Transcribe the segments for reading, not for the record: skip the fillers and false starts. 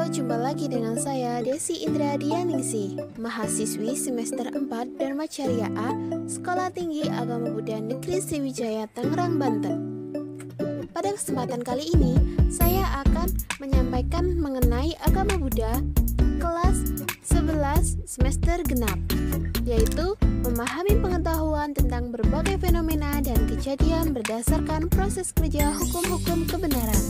jumpa lagi dengan saya Desi Indradianingsih, mahasiswi semester 4 Dharma Carya A, Sekolah Tinggi Agama Buddha Negeri Sriwijaya, Tangerang, Banten. Pada kesempatan kali ini, saya akan menyampaikan mengenai agama Buddha kelas 11 semester genap, yaitu memahami pengetahuan tentang berbagai fenomena dan kejadian berdasarkan proses kerja hukum-hukum kebenaran.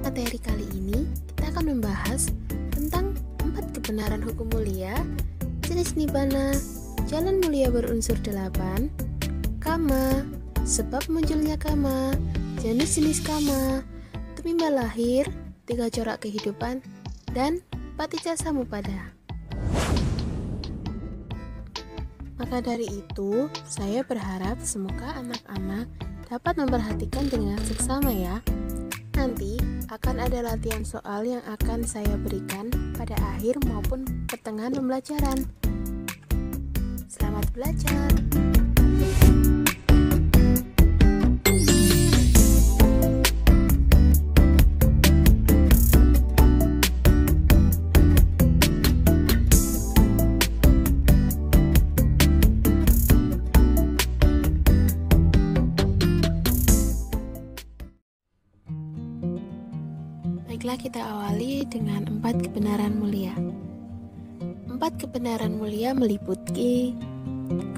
Materi kali ini kita akan membahas tentang 4 kebenaran hukum mulia, jenis nibbana, jalan mulia berunsur 8, kama, sebab munculnya kama, jenis-jenis kama, tumimba lahir, 3 corak kehidupan, dan paticcasamuppada. Maka dari itu, saya berharap semoga anak-anak dapat memperhatikan dengan seksama ya. Nanti akan ada latihan soal yang akan saya berikan pada akhir maupun pertengahan pembelajaran. Selamat belajar! Baiklah, kita awali dengan 4 kebenaran mulia. 4 kebenaran mulia meliputi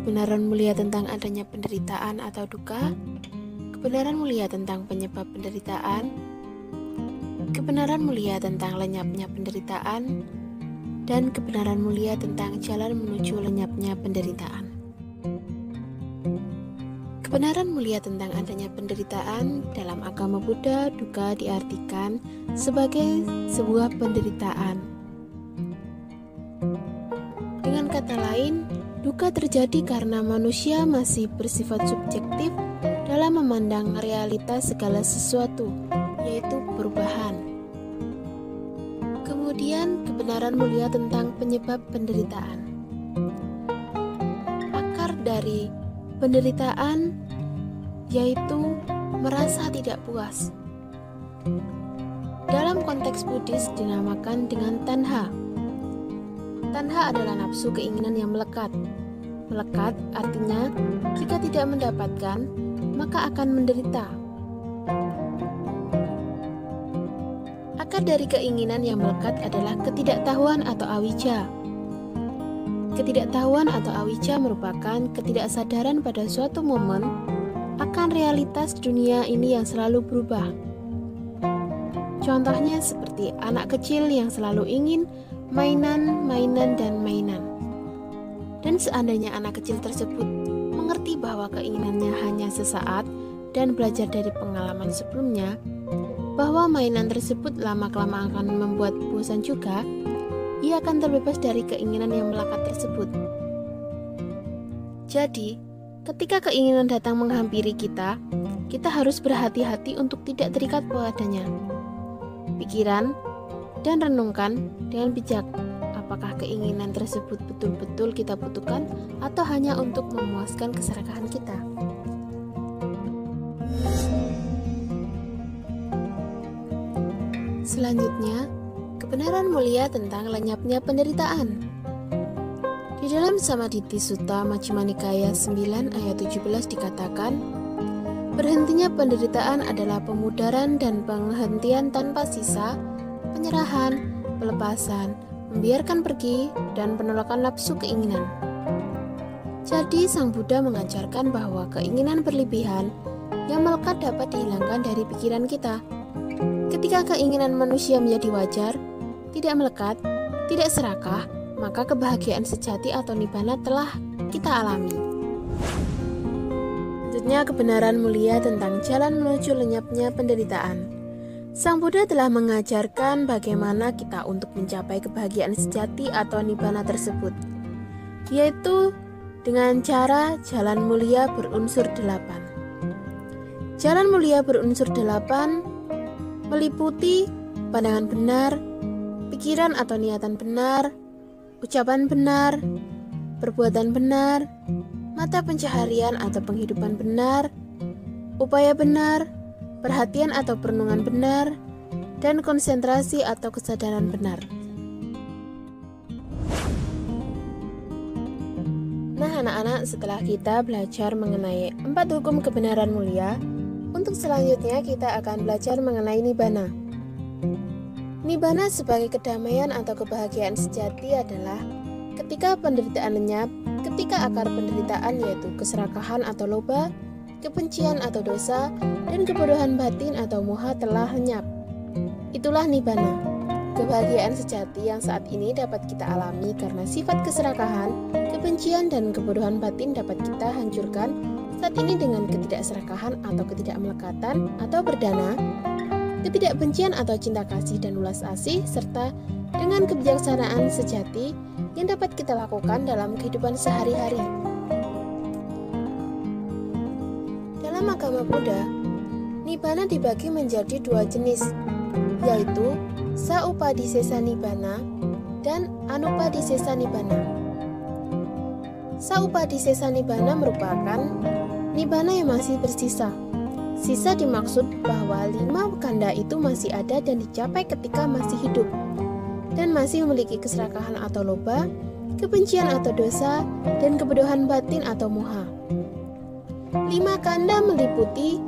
kebenaran mulia tentang adanya penderitaan atau duka, kebenaran mulia tentang penyebab penderitaan, kebenaran mulia tentang lenyapnya penderitaan, dan kebenaran mulia tentang jalan menuju lenyapnya penderitaan. Kebenaran mulia tentang adanya penderitaan dalam agama Buddha, duka diartikan sebagai sebuah penderitaan. Dengan kata lain, duka terjadi karena manusia masih bersifat subjektif dalam memandang realitas segala sesuatu, yaitu perubahan. Kemudian, kebenaran mulia tentang penyebab penderitaan. Akar dari penderitaan yaitu merasa tidak puas. Dalam konteks Buddhis dinamakan dengan tanha. Tanha adalah nafsu keinginan yang melekat. Melekat artinya jika tidak mendapatkan, maka akan menderita. Akar dari keinginan yang melekat adalah ketidaktahuan atau awijja. Ketidaktahuan atau awijja merupakan ketidaksadaran pada suatu momen akan realitas dunia ini yang selalu berubah. Contohnya seperti anak kecil yang selalu ingin mainan, dan mainan. Dan seandainya anak kecil tersebut mengerti bahwa keinginannya hanya sesaat dan belajar dari pengalaman sebelumnya, bahwa mainan tersebut lama-kelamaan akan membuat bosan juga, ia akan terbebas dari keinginan yang melekat tersebut. Jadi, ketika keinginan datang menghampiri kita, kita harus berhati-hati untuk tidak terikat padanya. Pikiran dan renungkan dengan bijak apakah keinginan tersebut betul-betul kita butuhkan atau hanya untuk memuaskan keserakahan kita. Selanjutnya, kebenaran mulia tentang lenyapnya penderitaan. Di dalam Samadhi Sutta Majjhima Nikaya 9 ayat 17 dikatakan, berhentinya penderitaan adalah pemudaran dan penghentian tanpa sisa, penyerahan, pelepasan, membiarkan pergi, dan penolakan nafsu keinginan. Jadi, Sang Buddha mengajarkan bahwa keinginan berlebihan yang melekat dapat dihilangkan dari pikiran kita. Ketika keinginan manusia menjadi wajar, tidak melekat, tidak serakah, maka kebahagiaan sejati atau nibbana telah kita alami. Selanjutnya, kebenaran mulia tentang jalan menuju lenyapnya penderitaan. Sang Buddha telah mengajarkan bagaimana kita untuk mencapai kebahagiaan sejati atau nibbana tersebut, yaitu dengan cara jalan mulia berunsur 8. Jalan mulia berunsur 8 meliputi pandangan benar, pikiran atau niatan benar, ucapan benar, perbuatan benar, mata pencaharian atau penghidupan benar, upaya benar, perhatian atau perenungan benar, dan konsentrasi atau kesadaran benar. anak-anak, setelah kita belajar mengenai 4 hukum kebenaran mulia, untuk selanjutnya kita akan belajar mengenai Nibbana. Nibbana sebagai kedamaian atau kebahagiaan sejati adalah ketika penderitaan lenyap, ketika akar penderitaan yaitu keserakahan atau loba, kebencian atau dosa, dan kebodohan batin atau moha telah lenyap. Itulah Nibbana. Kebahagiaan sejati yang saat ini dapat kita alami karena sifat keserakahan, kebencian, dan kebodohan batin dapat kita hancurkan saat ini dengan ketidakserakahan atau ketidakmelekatan atau berdana, ketidakbencian atau cinta kasih dan ulas asih, serta dengan kebijaksanaan sejati yang dapat kita lakukan dalam kehidupan sehari-hari. Dalam agama Buddha, Nibbana dibagi menjadi 2 jenis, yaitu Saupadisesa Nibbana dan Anupadisesa Nibbana. Saupadisesa Nibbana merupakan Nibbana yang masih bersisa. Sisa dimaksud bahwa 5 kanda itu masih ada dan dicapai ketika masih hidup, dan masih memiliki keserakahan atau loba, kebencian atau dosa, dan kebodohan batin atau moha. 5 kanda meliputi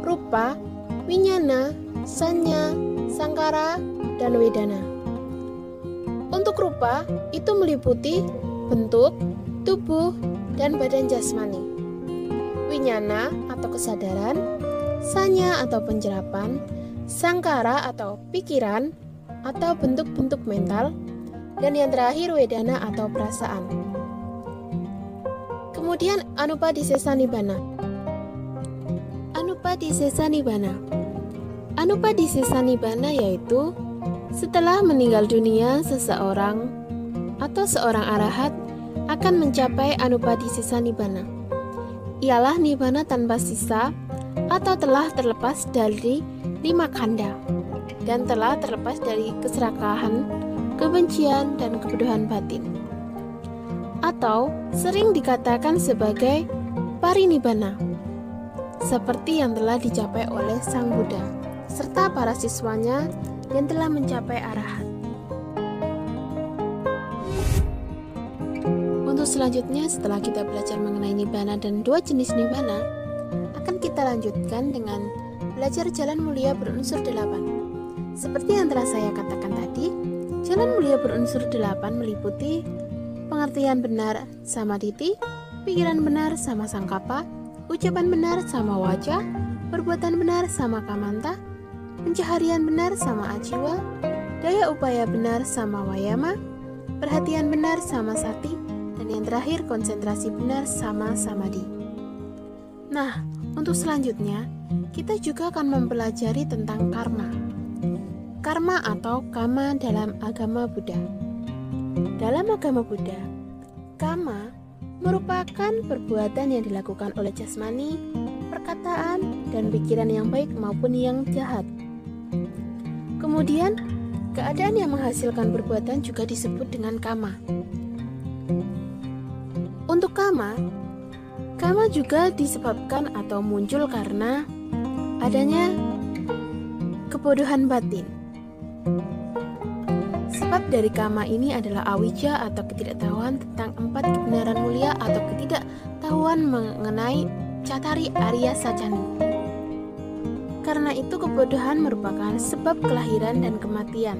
rupa, winyana, sanya, sangkara, dan wedana. Untuk rupa, itu meliputi bentuk, tubuh, dan badan jasmani. Winyana atau kesadaran, sanya atau penjerapan, sangkara atau pikiran atau bentuk-bentuk mental, dan yang terakhir wedana atau perasaan. Kemudian Anupadisesa Nibbana. Anupadisesa Nibbana. Anupadisesa Nibbana yaitu setelah meninggal dunia seseorang atau seorang arahat akan mencapai Anupadisesa Nibbana. Ialah Nibbana tanpa sisa atau telah terlepas dari 5 kanda dan telah terlepas dari keserakahan, kebencian, dan kebodohan batin. Atau sering dikatakan sebagai Parinibbana, seperti yang telah dicapai oleh Sang Buddha serta para siswanya yang telah mencapai arahat. Untuk selanjutnya, setelah kita belajar mengenai Nibbana dan 2 jenis Nibbana, akan kita lanjutkan dengan belajar jalan mulia berunsur 8. Seperti yang telah saya katakan tadi, jalan mulia berunsur 8 meliputi pengertian benar sama diti, pikiran benar sama sangkapa, ucapan benar sama wajah, perbuatan benar sama kamanta, pencaharian benar sama ajiwa, daya upaya benar sama wayama, perhatian benar sama sati, dan yang terakhir konsentrasi benar sama samadhi. Nah, untuk selanjutnya, kita juga akan mempelajari tentang karma. Karma atau kama dalam agama Buddha. Dalam agama Buddha, kama merupakan perbuatan yang dilakukan oleh jasmani, perkataan, dan pikiran yang baik maupun yang jahat. Kemudian, keadaan yang menghasilkan perbuatan juga disebut dengan kama. Untuk kama juga disebabkan atau muncul karena adanya kebodohan batin. Sebab dari kama ini adalah awija atau ketidaktahuan tentang 4 kebenaran mulia atau ketidaktahuan mengenai Cattari Arya Sacani. Karena itu kebodohan merupakan sebab kelahiran dan kematian.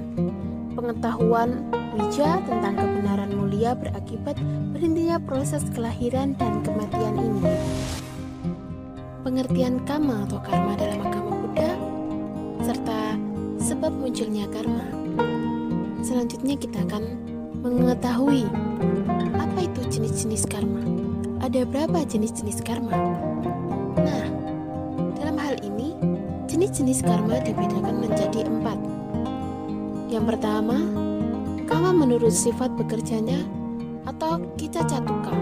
Pengetahuan wija tentang kebenaran mulia berakibat berhentinya proses kelahiran dan kematian ini. Pengertian kama atau karma dalam agama Buddha serta sebab munculnya karma. Selanjutnya kita akan mengetahui apa itu jenis-jenis karma. Ada berapa jenis-jenis karma? Nah, dalam hal ini jenis-jenis karma dibedakan menjadi 4. Yang pertama, karma menurut sifat bekerjanya atau kicca catuka.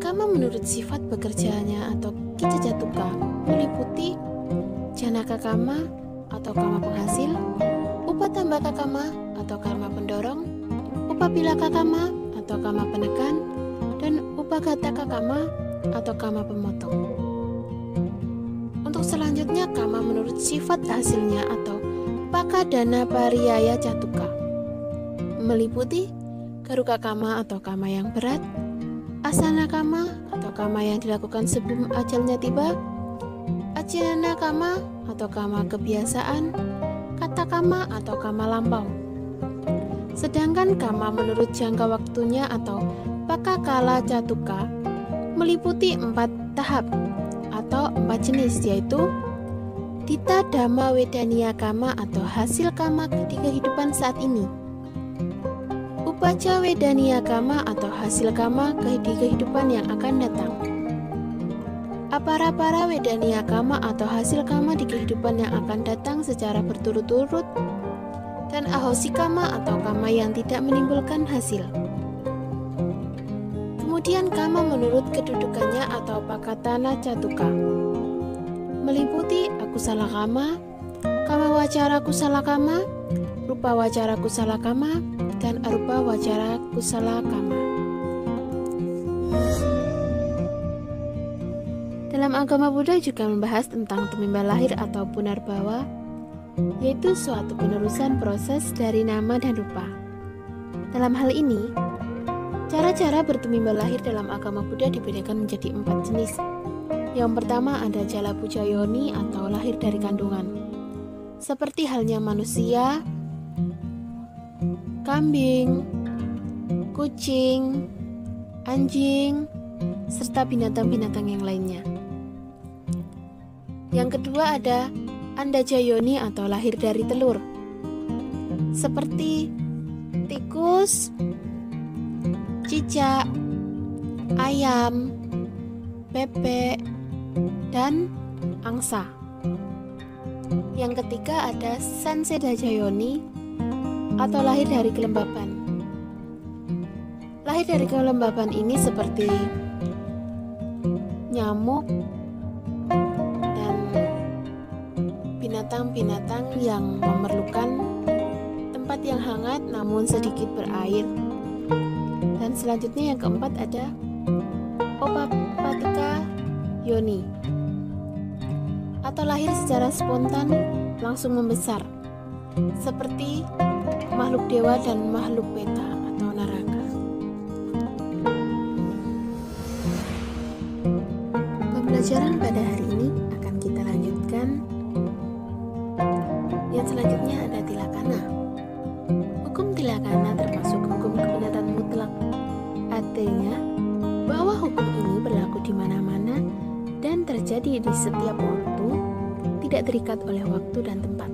Karma menurut sifat bekerjanya atau kicca catuka meliputi janaka karma atau karma penghasil, upatambaka karma atau karma pendorong, upapilaka karma atau karma penekan, dan upagataka karma atau karma pemotong. Untuk selanjutnya, karma menurut sifat hasilnya atau pakadana pariyaya catuka meliputi garuka karma atau karma yang berat, Asana kama atau kama yang dilakukan sebelum ajalnya tiba, Acirana kama atau kama kebiasaan, kata kama atau kama lampau. Sedangkan kama menurut jangka waktunya atau pakakala catuka meliputi 4 tahap atau 4 jenis, yaitu Tita Dhamma Wedaniya Kama atau hasil kama di kehidupan saat ini, Upaca Wedaniya Kama atau hasil kama di kehidupan yang akan datang, Apara-para Wedaniya Kama atau hasil kama di kehidupan yang akan datang secara berturut-turut, dan Ahosi Kama atau kama yang tidak menimbulkan hasil. Kemudian kama menurut kedudukannya atau pakatana catuka meliputi akusala kama, kama wacara kusala kama, rupa wacara kusala kama, dan arupa wacara kusala kama. Dalam agama Buddha juga membahas tentang tumimba lahir atau punarbawa, yaitu suatu penerusan proses dari nama dan rupa. Dalam hal ini, cara-cara bertumimba lahir dalam agama Buddha dibedakan menjadi 4 jenis. Yang pertama ada jala puja yoni atau lahir dari kandungan, seperti halnya manusia, kambing, kucing, anjing, serta binatang-binatang yang lainnya. Yang kedua ada andaja yoni atau lahir dari telur, seperti tikus, cicak, ayam, bebek, dan angsa. Yang ketiga ada sansedaja yoni atau lahir dari kelembaban. Lahir dari kelembaban ini seperti nyamuk dan binatang-binatang yang memerlukan tempat yang hangat namun sedikit berair. Dan selanjutnya yang keempat ada opapatika yoni atau lahir secara spontan langsung membesar, seperti makhluk dewa dan makhluk peta atau naraka. Pembelajaran pada hari ini akan kita lanjutkan. Yang selanjutnya ada tilakana. Hukum tilakana termasuk hukum kebenaran mutlak. Artinya bahwa hukum ini berlaku di mana-mana dan terjadi di setiap waktu, tidak terikat oleh waktu dan tempat.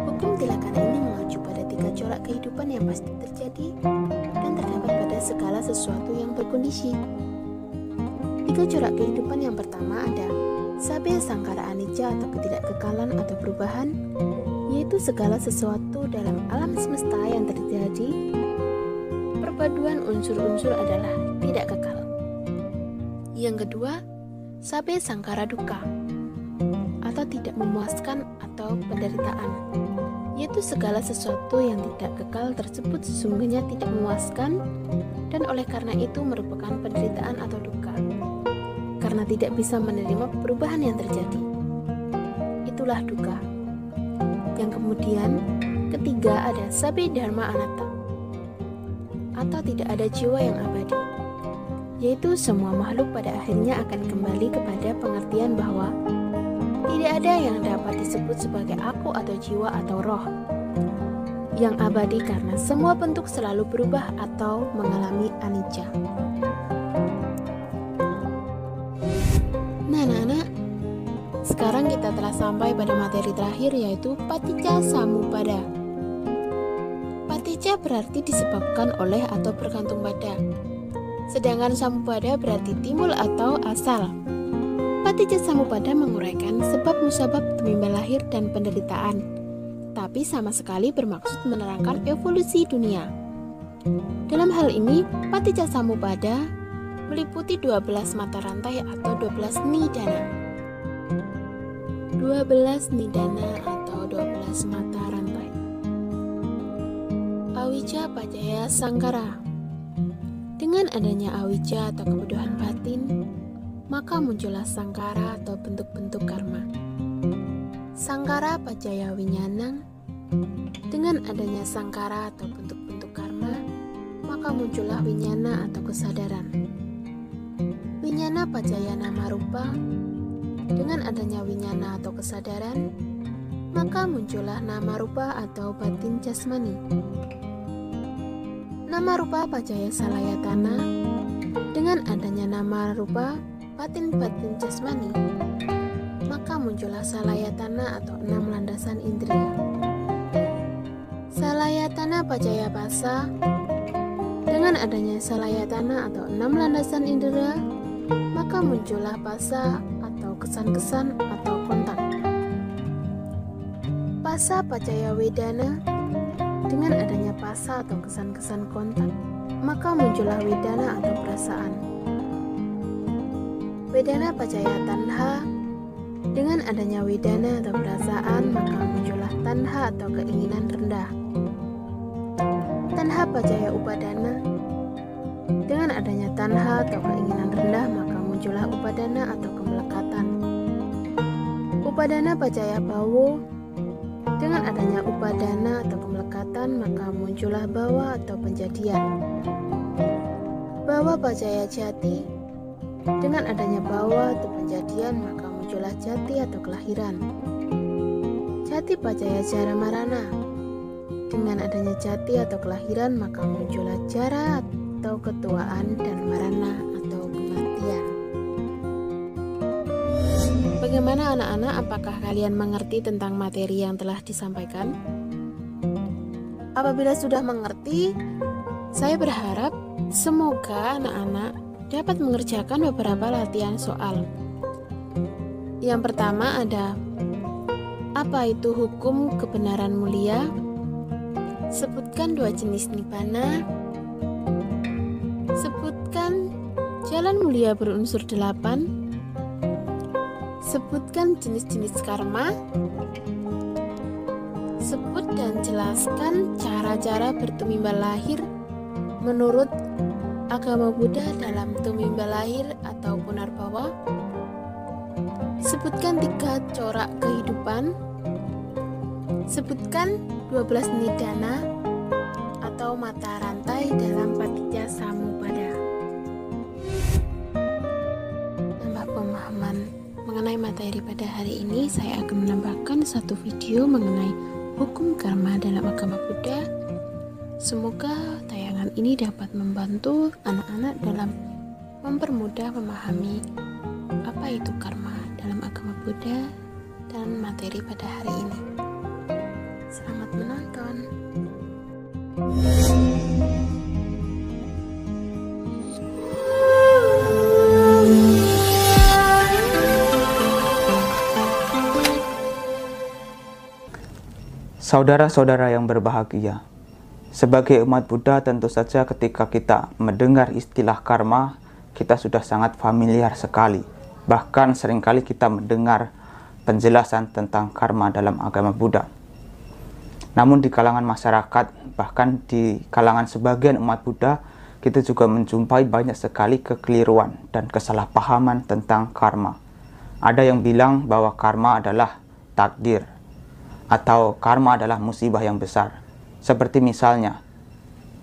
Hukum tilakana ini mengacu pada 3 corak kehidupan yang pasti terjadi dan terdapat pada segala sesuatu yang berkondisi. 3 corak kehidupan yang pertama ada Sabya Sangkara Anicca atau ketidakkekalan atau perubahan, yaitu segala sesuatu dalam alam semesta yang terjadi. Perpaduan unsur-unsur adalah tidak kekal. Yang kedua, Sabya Sangkara Dukkha atau tidak memuaskan atau penderitaan, yaitu segala sesuatu yang tidak kekal tersebut sesungguhnya tidak memuaskan dan oleh karena itu merupakan penderitaan atau dukkha, karena tidak bisa menerima perubahan yang terjadi. Itulah dukkha. Yang kemudian ketiga ada Sabya Dharma Anatta atau tidak ada jiwa yang abadi, yaitu semua makhluk pada akhirnya akan kembali kepada pengertian bahwa tidak ada yang dapat disebut sebagai aku atau jiwa atau roh yang abadi karena semua bentuk selalu berubah atau mengalami anicca. Nah anak-anak, sekarang kita telah sampai pada materi terakhir yaitu Paticca Samuppada. Paticca berarti disebabkan oleh atau bergantung pada, sedangkan Samuppada berarti timbul atau asal. Paticca Samuppada menguraikan sebab musabab tumimba lahir dan penderitaan, tapi sama sekali bermaksud menerangkan evolusi dunia. Dalam hal ini, Paticca Samuppada meliputi 12 mata rantai atau 12 nidana. 12 nidana atau 12 mata rantai. Awicca Pacaya Sangkara. Dengan adanya awicca atau kebodohan batin, maka muncullah sangkara atau bentuk-bentuk karma. Sangkara Pacaya Winyanang. Dengan adanya sangkara atau bentuk-bentuk karma, maka maka muncullah winyana atau kesadaran. Winyana pacaya nama rupa. Dengan adanya winyana atau kesadaran, maka muncullah nama rupa atau batin jasmani. Nama rupa pacaya salayatana. Dengan adanya nama rupa batin-batin jasmani, maka muncullah salayatana atau 6 landasan indera. Salayatana pacaya basa. Dengan adanya salayatana atau 6 landasan indera, maka muncullah basa atau kesan-kesan atau kontak. Pasa pacaya wedana. Dengan adanya pasa atau kesan-kesan kontak, maka muncullah wedana atau perasaan. Wedana pacaya tanha. Dengan adanya wedana atau perasaan, maka muncullah tanha atau keinginan rendah. Tanha pacaya upadana. Dengan adanya tanha atau keinginan rendah, maka muncullah upadana atau kemelekatan. Upadana pacaya bawo. Dengan adanya upadana atau kemelekatan, maka muncullah bawa atau penjadian. Bawa pacaya jati. Dengan adanya bawa atau penjadian, maka muncullah jati atau kelahiran. Jati pacaya jara marana. Dengan adanya jati atau kelahiran, maka muncullah jara atau ketuaan dan marana atau kematian. Bagaimana anak-anak, apakah kalian mengerti tentang materi yang telah disampaikan? Apabila sudah mengerti, saya berharap semoga anak-anak dapat mengerjakan beberapa latihan soal. Yang pertama ada, apa itu hukum kebenaran mulia? Sebutkan 2 jenis nibbana. Sebutkan jalan mulia berunsur 8. Sebutkan jenis-jenis karma. Sebut dan jelaskan cara-cara bertumimbal lahir menurut agama Buddha dalam tumimbal lahir atau punarbawa. Sebutkan 3 corak kehidupan. Sebutkan 12 nidana atau mata rantai dalam Patijja Samuppada. Nambah pemahaman mengenai materi pada hari ini, saya akan menambahkan satu video mengenai hukum karma dalam agama Buddha. Semoga tayangan ini dapat membantu anak-anak dalam mempermudah memahami apa itu karma dalam agama Buddha dan materi pada hari ini. Selamat menonton. Saudara-saudara yang berbahagia, sebagai umat Buddha tentu saja ketika kita mendengar istilah karma, kita sudah sangat familiar sekali. Bahkan seringkali kita mendengar penjelasan tentang karma dalam agama Buddha. Namun di kalangan masyarakat, bahkan di kalangan sebagian umat Buddha, kita juga menjumpai banyak sekali kekeliruan dan kesalahpahaman tentang karma. Ada yang bilang bahwa karma adalah takdir, atau karma adalah musibah yang besar. Seperti misalnya,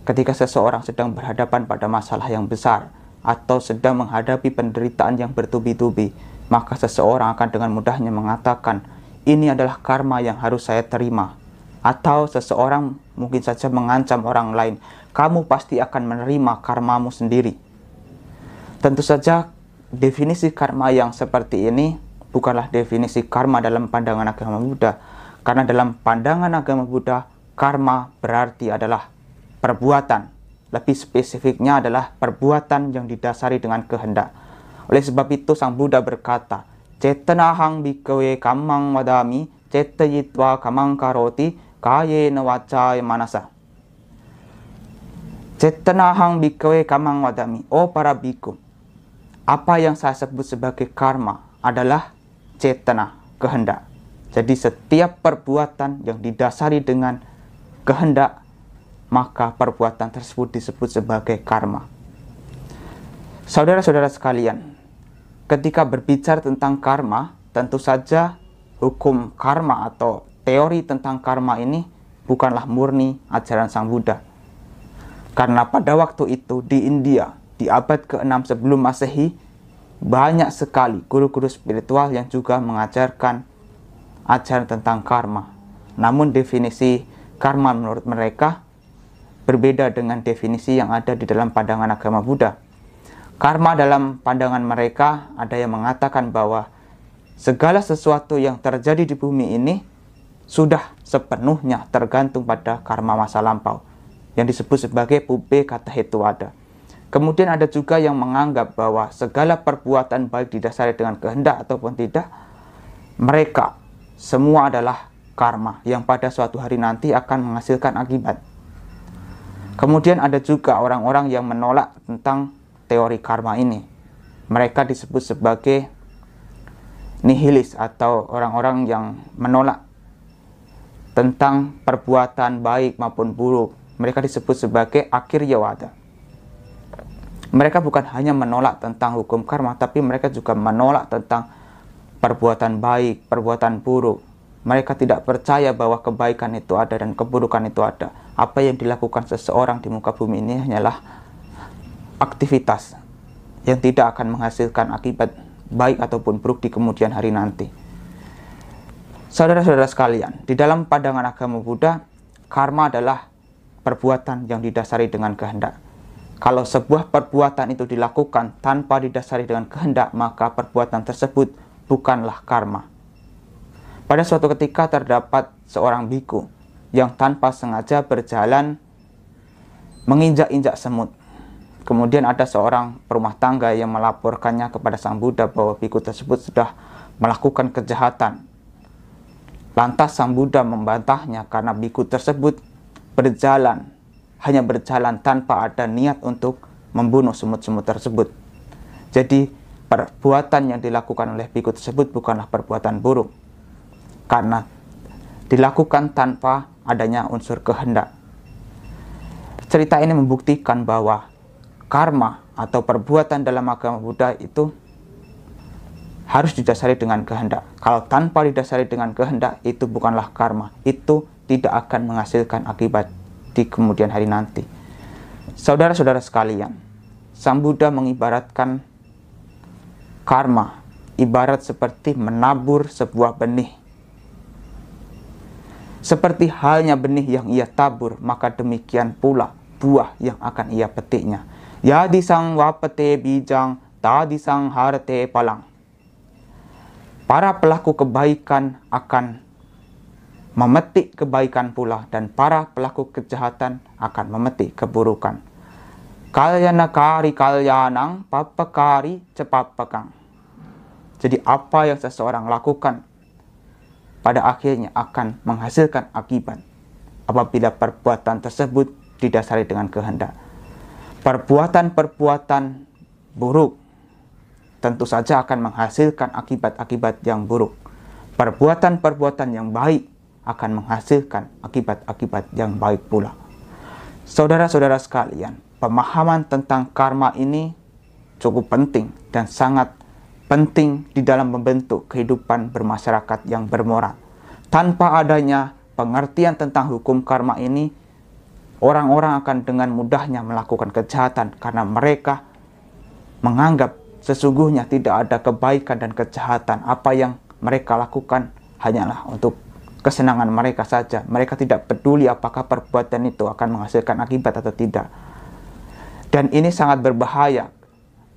ketika seseorang sedang berhadapan pada masalah yang besar, atau sedang menghadapi penderitaan yang bertubi-tubi, maka seseorang akan dengan mudahnya mengatakan, ini adalah karma yang harus saya terima. Atau seseorang mungkin saja mengancam orang lain, kamu pasti akan menerima karmamu sendiri. Tentu saja definisi karma yang seperti ini bukanlah definisi karma dalam pandangan agama Buddha. Karena dalam pandangan agama Buddha, karma berarti adalah perbuatan. Lebih spesifiknya adalah perbuatan yang didasari dengan kehendak. Oleh sebab itu Sang Buddha berkata, Cetanahang bhikkhave kammang vadami, cetayitva kamang karoti, kayena wacaya manasa. Cetanahang bhikkhave kamang vadami. Oh para bhikkhu, apa yang saya sebut sebagai karma adalah cetana, kehendak. Jadi setiap perbuatan yang didasari dengan kehendak, maka perbuatan tersebut disebut sebagai karma. Saudara-saudara sekalian, ketika berbicara tentang karma, tentu saja hukum karma atau teori tentang karma ini bukanlah murni ajaran Sang Buddha. Karena pada waktu itu di India, di abad ke-6 sebelum Masehi, banyak sekali guru-guru spiritual yang juga mengajarkan ajaran tentang karma. Namun definisi karma menurut mereka berbeda dengan definisi yang ada di dalam pandangan agama Buddha. Karma dalam pandangan mereka ada yang mengatakan bahwa segala sesuatu yang terjadi di bumi ini sudah sepenuhnya tergantung pada karma masa lampau, yang disebut sebagai Pubbe Kata Hetuwada. Kemudian ada juga yang menganggap bahwa segala perbuatan baik didasari dengan kehendak ataupun tidak, mereka semua adalah karma yang pada suatu hari nanti akan menghasilkan akibat. Kemudian ada juga orang-orang yang menolak tentang teori karma ini. Mereka disebut sebagai nihilis atau orang-orang yang menolak tentang perbuatan baik maupun buruk. Mereka disebut sebagai Akiryawada. Mereka bukan hanya menolak tentang hukum karma, tapi mereka juga menolak tentang perbuatan baik, perbuatan buruk. Mereka tidak percaya bahwa kebaikan itu ada dan keburukan itu ada. Apa yang dilakukan seseorang di muka bumi ini hanyalah aktivitas yang tidak akan menghasilkan akibat baik ataupun buruk di kemudian hari nanti. Saudara-saudara sekalian, di dalam pandangan agama Buddha, karma adalah perbuatan yang didasari dengan kehendak. Kalau sebuah perbuatan itu dilakukan tanpa didasari dengan kehendak, maka perbuatan tersebut bukanlah karma. Pada suatu ketika terdapat seorang biku yang tanpa sengaja berjalan menginjak-injak semut. Kemudian ada seorang perumah tangga yang melaporkannya kepada Sang Buddha bahwa biku tersebut sudah melakukan kejahatan. Lantas Sang Buddha membantahnya karena biku tersebut hanya berjalan tanpa ada niat untuk membunuh semut-semut tersebut. Jadi perbuatan yang dilakukan oleh biku tersebut bukanlah perbuatan buruk, karena dilakukan tanpa adanya unsur kehendak. Cerita ini membuktikan bahwa karma atau perbuatan dalam agama Buddha itu harus didasari dengan kehendak. Kalau tanpa didasari dengan kehendak, itu bukanlah karma. Itu tidak akan menghasilkan akibat di kemudian hari nanti. Saudara-saudara sekalian, Sang Buddha mengibaratkan karma ibarat seperti menabur sebuah benih. Seperti halnya benih yang ia tabur, maka demikian pula buah yang akan ia petiknya. Yadi sang wapete bijang, tadi sang harate palang. Para pelaku kebaikan akan memetik kebaikan pula, dan para pelaku kejahatan akan memetik keburukan. Kalyana kari kalyanang, papakari cepapakang. Jadi apa yang seseorang lakukan pada akhirnya akan menghasilkan akibat apabila perbuatan tersebut didasari dengan kehendak. Perbuatan-perbuatan buruk tentu saja akan menghasilkan akibat-akibat yang buruk. Perbuatan-perbuatan yang baik akan menghasilkan akibat-akibat yang baik pula. Saudara-saudara sekalian, pemahaman tentang karma ini cukup penting dan sangat penting di dalam membentuk kehidupan bermasyarakat yang bermoral. Tanpa adanya pengertian tentang hukum karma ini, orang-orang akan dengan mudahnya melakukan kejahatan karena mereka menganggap sesungguhnya tidak ada kebaikan dan kejahatan. Apa yang mereka lakukan hanyalah untuk kesenangan mereka saja. Mereka tidak peduli apakah perbuatan itu akan menghasilkan akibat atau tidak. Dan ini sangat berbahaya.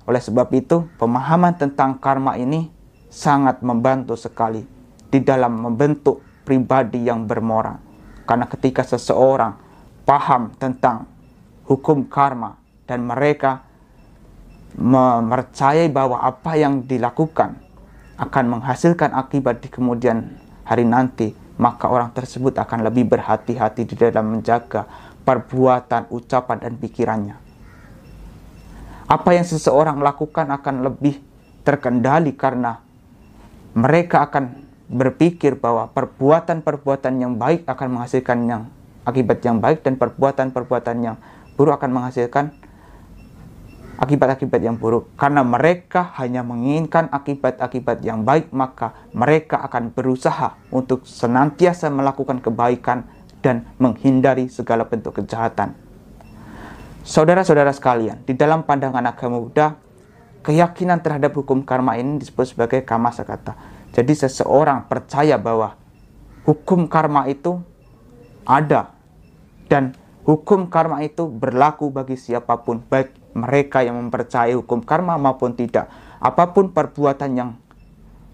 Oleh sebab itu, pemahaman tentang karma ini sangat membantu sekali di dalam membentuk pribadi yang bermoral. Karena ketika seseorang paham tentang hukum karma dan mereka mempercayai bahwa apa yang dilakukan akan menghasilkan akibat di kemudian hari nanti, maka orang tersebut akan lebih berhati-hati di dalam menjaga perbuatan, ucapan, dan pikirannya. Apa yang seseorang lakukan akan lebih terkendali karena mereka akan berpikir bahwa perbuatan-perbuatan yang baik akan menghasilkan akibat yang baik, dan perbuatan-perbuatan yang buruk akan menghasilkan akibat-akibat yang buruk. Karena mereka hanya menginginkan akibat-akibat yang baik, maka mereka akan berusaha untuk senantiasa melakukan kebaikan dan menghindari segala bentuk kejahatan. Saudara-saudara sekalian, di dalam pandangan agama Buddha, keyakinan terhadap hukum karma ini disebut sebagai kama sakata. Jadi seseorang percaya bahwa hukum karma itu ada dan hukum karma itu berlaku bagi siapapun, baik mereka yang mempercayai hukum karma maupun tidak. Apapun perbuatan yang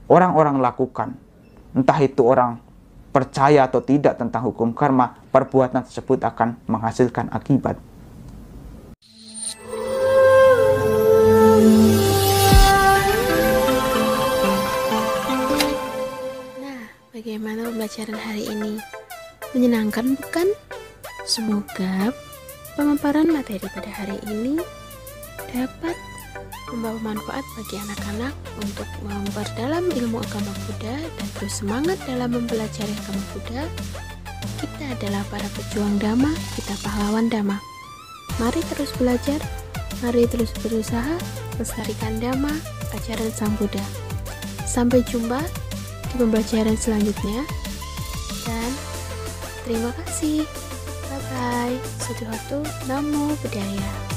orang-orang lakukan, entah itu orang percaya atau tidak tentang hukum karma, perbuatan tersebut akan menghasilkan akibat. Bagaimana pembelajaran hari ini? Menyenangkan bukan? Semoga pemaparan materi pada hari ini dapat membawa manfaat bagi anak-anak untuk memperdalam ilmu agama Buddha dan terus semangat dalam mempelajari agama Buddha. Kita adalah para pejuang Dhamma, kita pahlawan Dhamma. Mari terus belajar, mari terus berusaha melestarikan Dhamma, ajaran Sang Buddha. Sampai jumpa di pembelajaran selanjutnya dan terima kasih. Bye bye. Sudihotu Namo Buddhaya.